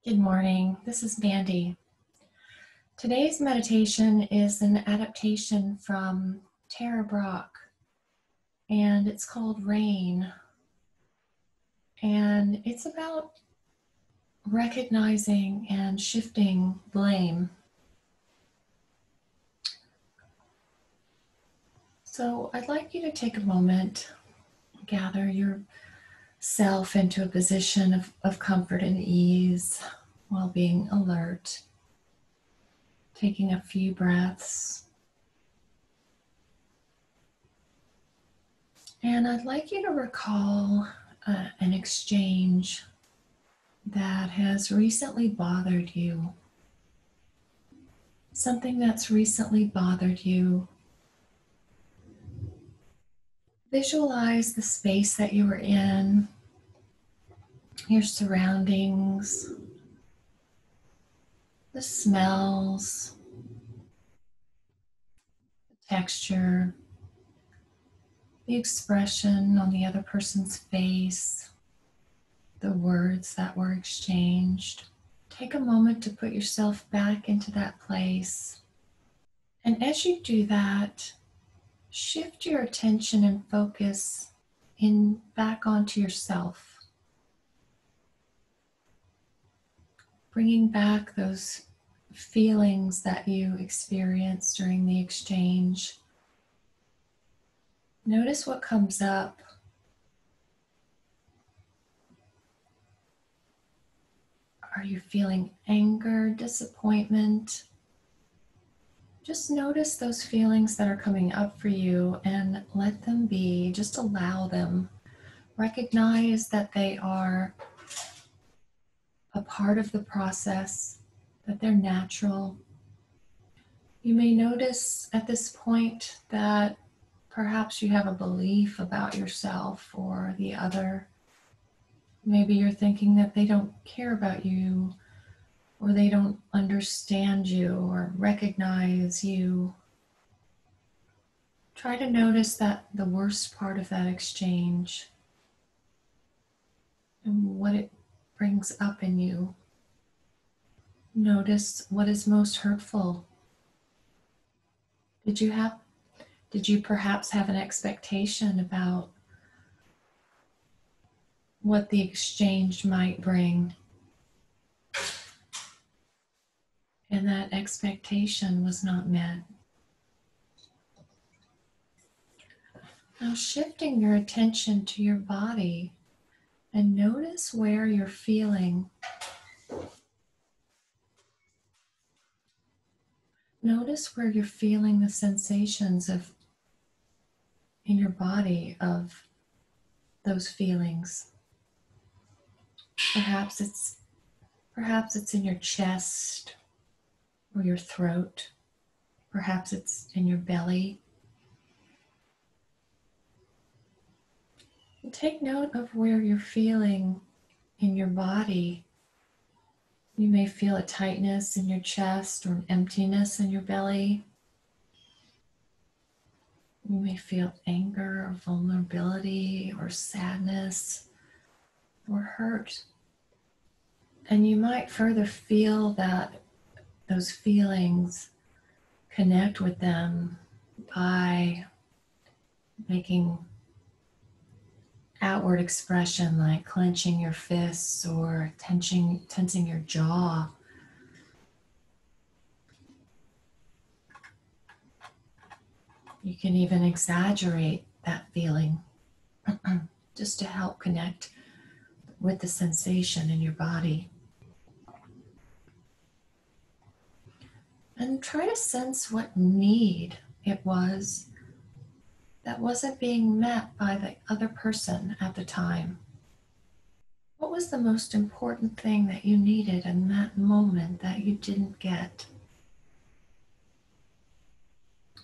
Good morning. This is Mandy. Today's meditation is an adaptation from Tara Brach, and it's called Rain. And it's about recognizing and shifting blame. So I'd like you to take a moment, gather yourself into a position of comfort and ease while being alert. Taking a few breaths. And I'd like you to recall an exchange that has recently bothered you. Something that's recently bothered you. Visualize the space that you were in, your surroundings, the smells, the texture, the expression on the other person's face, the words that were exchanged. Take a moment to put yourself back into that place. And as you do that, shift your attention and focus back onto yourself. Bringing back those feelings that you experienced during the exchange. Notice what comes up. Are you feeling anger, disappointment? Just notice those feelings that are coming up for you and let them be. Just allow them. Recognize that they are a part of the process, that they're natural. You may notice at this point that perhaps you have a belief about yourself or the other. Maybe you're thinking that they don't care about you, or they don't understand you or recognize you. Try to notice that the worst part of that exchange and what it brings up in you. Notice what is most hurtful. Did you perhaps have an expectation about what the exchange might bring? And that expectation was not met. Now shifting your attention to your body and notice where you're feeling. Notice where you're feeling the sensations in your body of those feelings. Perhaps it's in your chest or your throat. Perhaps it's in your belly. And take note of where you're feeling in your body. You may feel a tightness in your chest or an emptiness in your belly. You may feel anger or vulnerability or sadness or hurt. And you might further feel that those feelings, connect with them by making outward expression like clenching your fists or tensing your jaw. You can even exaggerate that feeling just to help connect with the sensation in your body. And try to sense what need it was that wasn't being met by the other person at the time. What was the most important thing that you needed in that moment that you didn't get?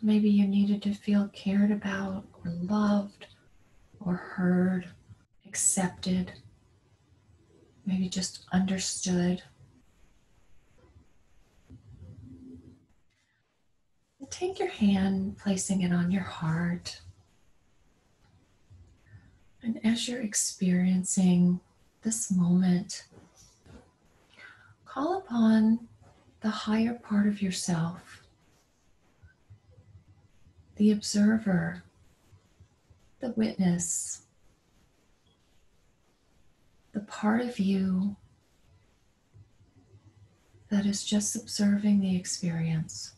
Maybe you needed to feel cared about or loved or heard, accepted, maybe just understood. And take your hand, placing it on your heart. And as you're experiencing this moment, call upon the higher part of yourself, the observer, the witness, the part of you that is just observing the experience.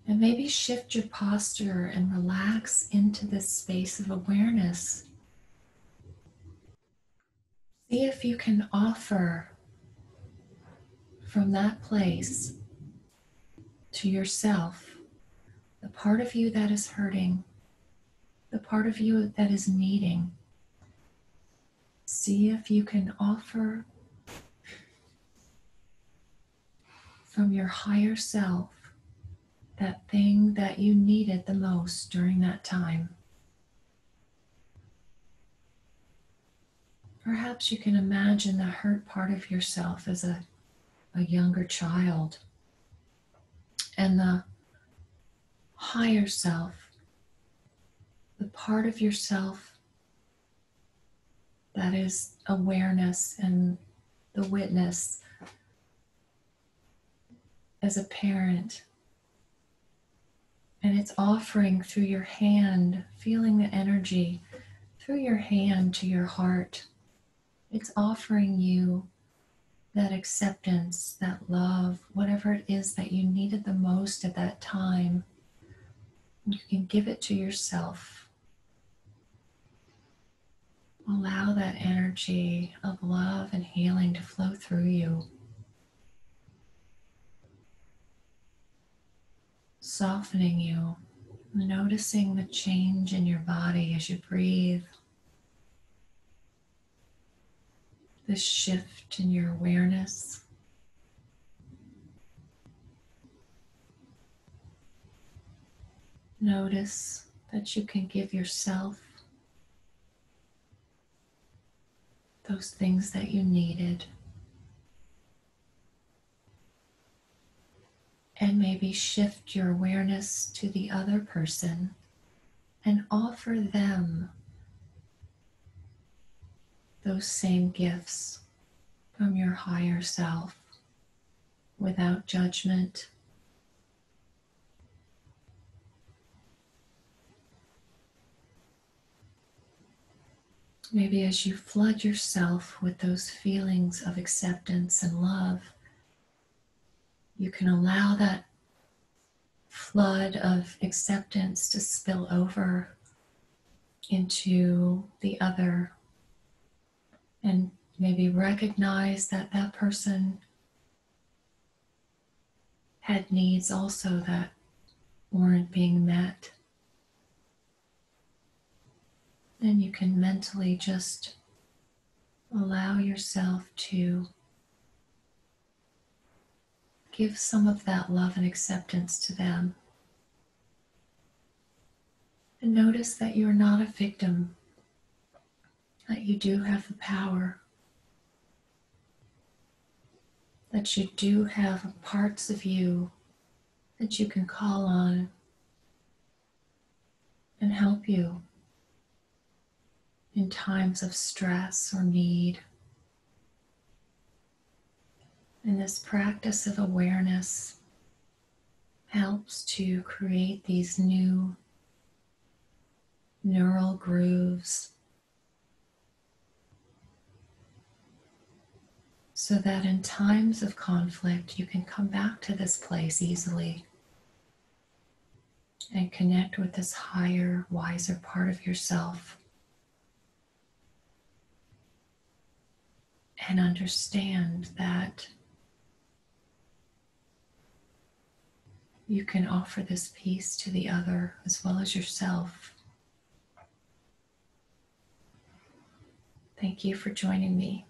And maybe shift your posture and relax into this space of awareness. See if you can offer from that place to yourself the part of you that is hurting, the part of you that is needing. See if you can offer from your higher self that thing that you needed the most during that time. Perhaps you can imagine the hurt part of yourself as a younger child, and the higher self, the part of yourself that is awareness and the witness as a parent. And it's offering through your hand, feeling the energy through your hand to your heart. It's offering you that acceptance, that love, whatever it is that you needed the most at that time. You can give it to yourself. Allow that energy of love and healing to flow through you. Softening you, noticing the change in your body as you breathe. This shift in your awareness. Notice that you can give yourself those things that you needed. And maybe shift your awareness to the other person and offer them those same gifts from your higher self without judgment. Maybe as you flood yourself with those feelings of acceptance and love, you can allow that flood of acceptance to spill over into the other, and maybe recognize that that person had needs also that weren't being met. Then you can mentally just allow yourself to give some of that love and acceptance to them. And notice that you're not a victim, that you do have the power, that you do have parts of you that you can call on and help you in times of stress or need. And this practice of awareness helps to create these new neural grooves so that in times of conflict you can come back to this place easily and connect with this higher, wiser part of yourself and understand that you can offer this peace to the other as well as yourself. Thank you for joining me.